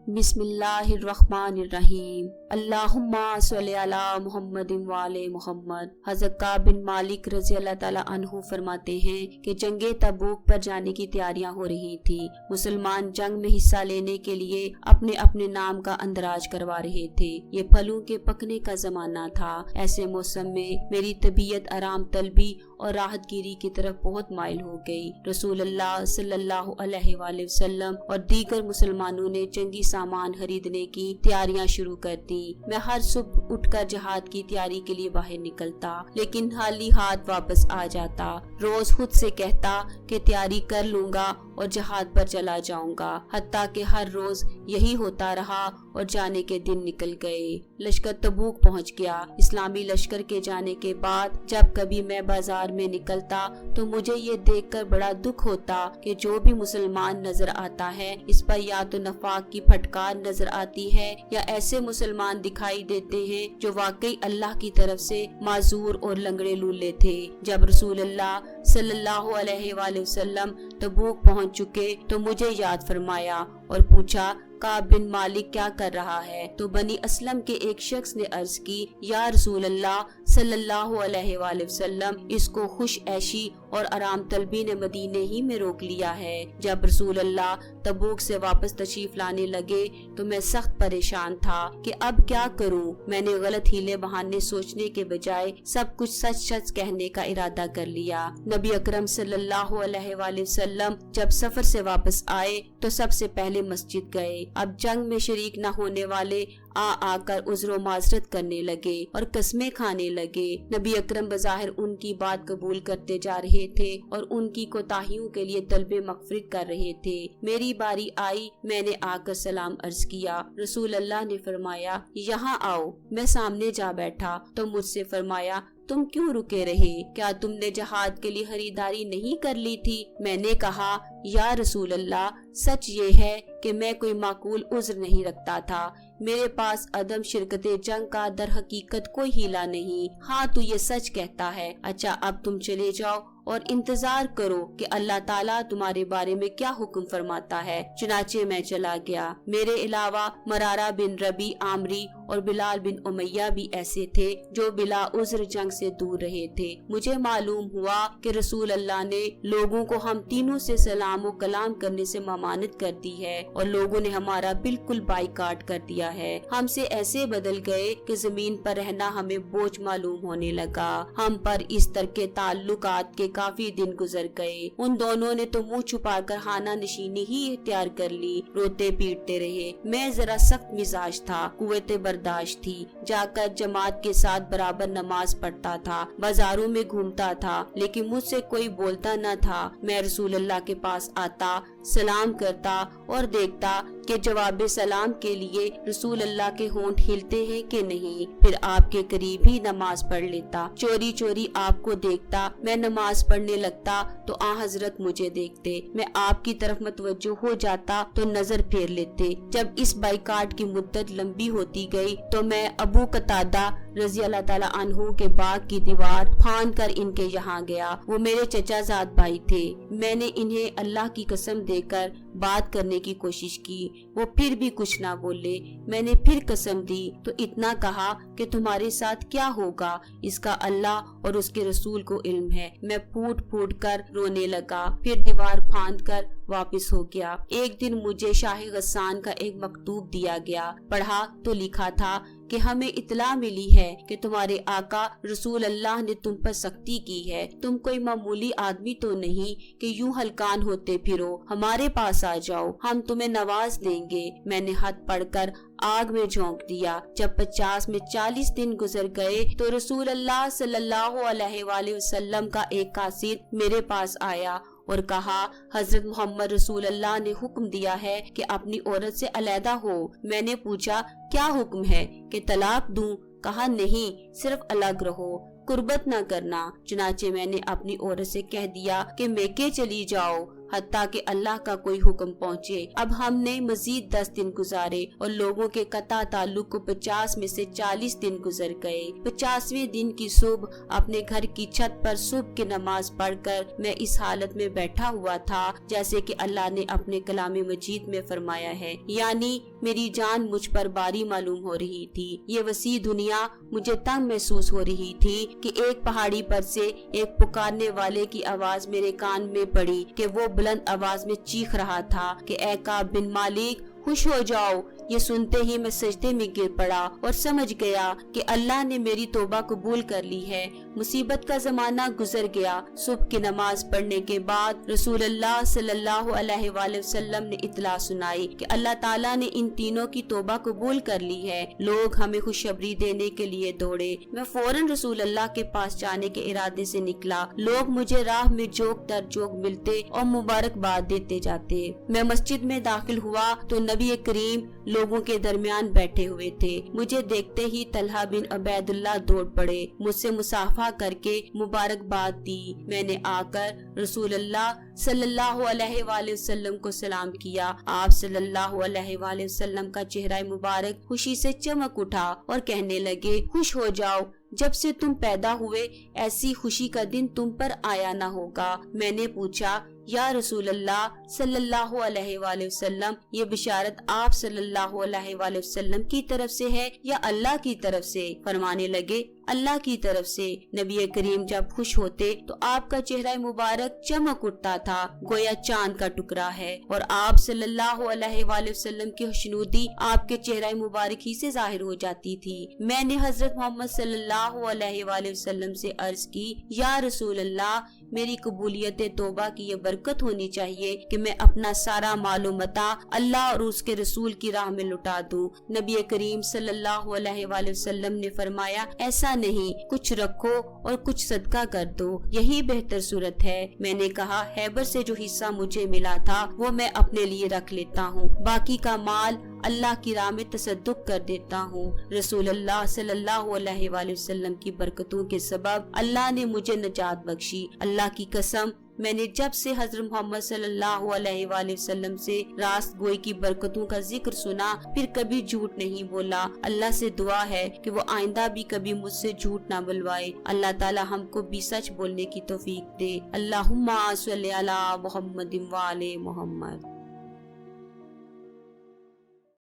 बिस्मिल्लाहिर्रहमानिर्रहीम। अल्लाहुम्मा सल्ली अला मुहम्मद व आले मुहम्मद। हज़रत काब बिन मालिक रज़ी अल्लाह ताला अन्हु फरमाते हैं कि जंगे तबूक पर जाने की तैयारियां हो रही थी। मुसलमान जंग में हिस्सा लेने के लिए अपने अपने नाम का अंदराज करवा रहे थे। ये फलों के पकने का जमाना था। ऐसे मौसम में मेरी तबीयत आराम तलबी और राहतगिरी की तरफ बहुत माइल हो गई। रसूल अल्लाह सल्लल्लाहु अलैहि वसल्लम और दीगर मुसलमानों ने जंगी सामान खरीदने की तैयारियां शुरू कर दी। मैं हर सुबह उठकर जहाद की तैयारी के लिए बाहर निकलता, लेकिन खाली हाथ वापस आ जाता। रोज खुद से कहता कि तैयारी कर लूंगा और जहाद पर चला जाऊंगा। हत्ता कि हर रोज यही होता रहा और जाने के दिन निकल गए। लश्कर तबूक पहुंच गया। इस्लामी लश्कर के जाने के बाद जब कभी मैं बाजार में निकलता तो मुझे ये देखकर बड़ा दुख होता कि जो भी मुसलमान नजर आता है इस पर या तो नफाक की फटकार नजर आती है या ऐसे मुसलमान दिखाई देते हैं जो वाकई अल्लाह की तरफ से माजूर और लंगड़े लूले थे। जब रसूल अल्लाह सल्लल्लाहु अलैहि वसल्लम तबूक पहुंच चुके तो मुझे याद फरमाया और पूछा, काब बिन मालिक क्या कर रहा है? तो बनी असलम के एक शख्स ने अर्ज की, या रसूल अल्लाह सल्लल्लाहु अलैहि वसल्लम, इसको खुश ऐशी और आराम तलबी ने मदीने ही में रोक लिया है। जब रसूल अल्लाह तबूक से वापस तशरीफ लाने लगे तो मैं सख्त परेशान था कि अब क्या करूं। मैंने गलत हीले बहाने सोचने के बजाय सब कुछ सच सच कहने का इरादा कर लिया। नबी अकरम सल्लल्लाहु अलैहि वसल्लम जब सफर से वापस आए तो सबसे पहले मस्जिद गए। अब जंग में शरीक न होने वाले आकर उज़्र माजरत करने लगे और कस्में खाने लगे। नबी अकरम बज़ाहिर उनकी बात कबूल करते जा रहे थे और उनकी कोताहियों के लिए तलबे मग़फ़िरत कर रहे थे। मेरी बारी आई, मैंने आकर सलाम अर्ज किया। रसूल अल्लाह ने फरमाया, यहाँ आओ। मैं सामने जा बैठा तो मुझसे फरमाया, तुम क्यों रुके रहे? क्या तुमने जहाद के लिए खरीदारी नहीं कर ली थी? मैंने कहा, या रसूल अल्लाह, सच ये है कि मैं कोई माकूल उज़्र नहीं रखता था। मेरे पास अदम शिरकते जंग का दर हकीकत कोई हीला नहीं। हाँ, तू ये सच कहता है। अच्छा, अब तुम चले जाओ और इंतजार करो कि अल्लाह ताला तुम्हारे बारे में क्या हुक्म फरमाता है। चुनाचे मैं चला गया। मेरे अलावा मरारा बिन रबी आमरी और बिलाल बिन उमैया भी ऐसे थे जो बिला उज़्र जंग से दूर रहे थे। मुझे मालूम हुआ कि रसूल अल्लाह ने लोगों को हम तीनों से सलाम व कलाम करने से ममानत कर दी है और लोगों ने हमारा बिल्कुल बाइकाट कर दिया है। हमसे ऐसे बदल गए कि जमीन पर रहना हमें बोझ मालूम होने लगा। हम पर इस तरह के ताल्लुकात के काफी दिन गुजर गए। उन दोनों ने तो मुंह छुपाकर खाना नशीनी ही इख्तियार कर ली। रोते पीटते रहे। मैं जरा सख्त मिजाज था, कुव्वते बर्दाश्त थी। जाकर जमात के साथ बराबर नमाज पढ़ता था, बाजारों में घूमता था, लेकिन मुझसे कोई बोलता न था। मैं रसूल अल्लाह के पास आता, सलाम करता और देखता कि जवाब सलाम के लिए रसूल अल्लाह के होंठ हिलते हैं कि नहीं। फिर आपके करीब ही नमाज पढ़ लेता। चोरी चोरी आपको देखता। मैं नमाज पढ़ने लगता तो आ हजरत मुझे देखते। मैं आपकी तरफ मतवज्जो हो जाता तो नजर फेर लेते। जब इस बाइकाट की मुद्दत लंबी होती गई तो मैं अबू कतादा रज़ी अल्लाह ताला अन्हु के बाग की दीवार फांद कर इनके यहाँ गया। वो मेरे चचाजाद भाई थे। मैंने इन्हें अल्लाह की कसम देकर बात करने की कोशिश की। वो फिर भी कुछ ना बोले। मैंने फिर कसम दी तो इतना कहा कि तुम्हारे साथ क्या होगा इसका अल्लाह और उसके रसूल को इल्म है। मैं फूट फूट कर रोने लगा। फिर दीवार फांद कर वापस हो गया। एक दिन मुझे शाह गस्सान का एक मकतूब दिया गया। पढ़ा तो लिखा था कि हमें इतला मिली है कि तुम्हारे आका रसूल अल्लाह ने तुम पर सख्ती की है। तुम कोई मामूली आदमी तो नहीं कि यूं हलकान होते फिरो। हमारे पास आ जाओ, हम तुम्हें नवाज देंगे। मैंने हाथ पढ़कर आग में झोंक दिया। जब 50 में 40 दिन गुजर गए तो रसूल अल्लाह सल्लल्लाहु अलैहि वसल्लम का एक कासिद मेरे पास आया और कहा, हजरत मोहम्मद रसूल अल्लाह ने हुक्म दिया है कि अपनी औरत से अलहदा हो। मैंने पूछा, क्या हुक्म है कि तलाक दूं? कहा, नहीं, सिर्फ अलग रहो, कुर्बत न करना। चुनाचे मैंने अपनी औरत से कह दिया कि मेके चली जाओ। حتیٰ کہ اللہ کا کوئی حکم پہنچے۔ اب ہم نے مزید 10 دن گزارے اور لوگوں کے قطع تعلق کو 50 میں سے 40 دن گزر گئے۔ 50ویں دن کی صبح اپنے گھر کی چھت پر صبح کی نماز پڑھ کر میں اس حالت میں بیٹھا ہوا تھا جیسے کہ اللہ نے اپنے کلام مجید میں فرمایا ہے، یعنی میری جان مجھ پر باری معلوم ہو رہی تھی۔ یہ وسیع دنیا مجھے تنگ محسوس ہو رہی تھی کہ ایک پہاڑی پر سے ایک پکارنے والے کی آواز میرے کان میں پڑی کہ وہ بلند آواز میں چیخ رہا تھا کہ اے کعب بن مالک خوش ہو جاؤ۔ یہ سنتے ہی میں سجدے میں گر پڑا اور سمجھ گیا کہ اللہ نے میری توبہ قبول کر لی ہے۔ مصیبت کا زمانہ گزر گیا۔ صبح کی نماز پڑھنے کے بعد رسول اللہ صلی اللہ علیہ وآلہ وسلم نے اطلاع سنائی کہ اللہ تعالیٰ نے ان تینوں کی توبہ قبول کر لی ہے۔ لوگ ہمیں خوشخبری دینے کے لیے دوڑے۔ میں فوراً رسول اللہ کے پاس جانے کے ارادے سے نکلا۔ لوگ مجھے راہ میں جوک در جوک ملتے اور مبارکباد دیتے جاتے۔ میں مسجد میں داخل ہوا تو نبی کریم لوگوں کے درمیان بیٹھے ہوئے تھے۔ مجھے دیکھتے ہی طلحہ بن عبید اللہ دوڑ پڑے، مجھ سے مصافحہ کر کے مبارکباد دی۔ میں نے آ کر رسول اللہ صلی اللہ علیہ وآلہ وسلم کو سلام کیا۔ آپ صلی اللہ علیہ وآلہ وسلم کا چہرہ مبارک خوشی سے چمک اٹھا اور کہنے لگے خوش ہو جاؤ، جب سے تم پیدا ہوئے ایسی خوشی کا دن تم پر آیا نہ ہوگا۔ میں نے پوچھا یا رسول اللہ صلی اللہ علیہ وآلہ وسلم، یہ بشارت آپ صلی اللہ علیہ وآلہ وسلم کی طرف سے ہے یا اللہ کی طرف سے؟ فرمانے لگے اللہ کی طرف سے۔ نبی کریم جب خوش ہوتے تو آپ کا چہرہ مبارک چمک اٹھتا تھا گویا چاند کا ٹکڑا ہے، اور آپ صلی اللہ علیہ وآلہ وسلم کی خوشنودی آپ کے چہرہ مبارک ہی سے ظاہر ہو جاتی تھی۔ میں نے حضرت محمد صلی اللہ علیہ وآلہ وسلم سے عرض کی یا رسول اللہ، میری قبولیت توبہ کی یہ برکت ہونی چاہیے کہ میں اپنا سارا مال و متاع اللہ اور اس کے رسول کی راہ میں لٹا دوں۔ نبی کریم صلی اللہ علیہ وآلہ وسلم نے فرمایا ایسا نہیں، کچھ رکھو اور کچھ صدقہ کر دو، یہی بہتر صورت ہے۔ میں نے کہا خیبر سے جو حصہ مجھے ملا تھا وہ میں اپنے لیے رکھ لیتا ہوں، باقی کا مال اللہ کی راہ میں تصدق کر دیتا ہوں۔ رسول اللہ صلی اللہ علیہ وآلہ وسلم کی برکتوں کے سبب اللہ نے مجھے نجات بخشی۔ اللہ کی قسم، میں نے جب سے حضرت محمد صلی اللہ علیہ وآلہ وسلم سے راست گوئی کی برکتوں کا ذکر سنا پھر کبھی جھوٹ نہیں بولا۔ اللہ سے دعا ہے کہ وہ آئندہ بھی کبھی مجھ سے جھوٹ نہ بلوائے۔ اللہ تعالی ہم کو بھی سچ بولنے کی توفیق دے۔ اللہم صلی علی محمد وآل محمد۔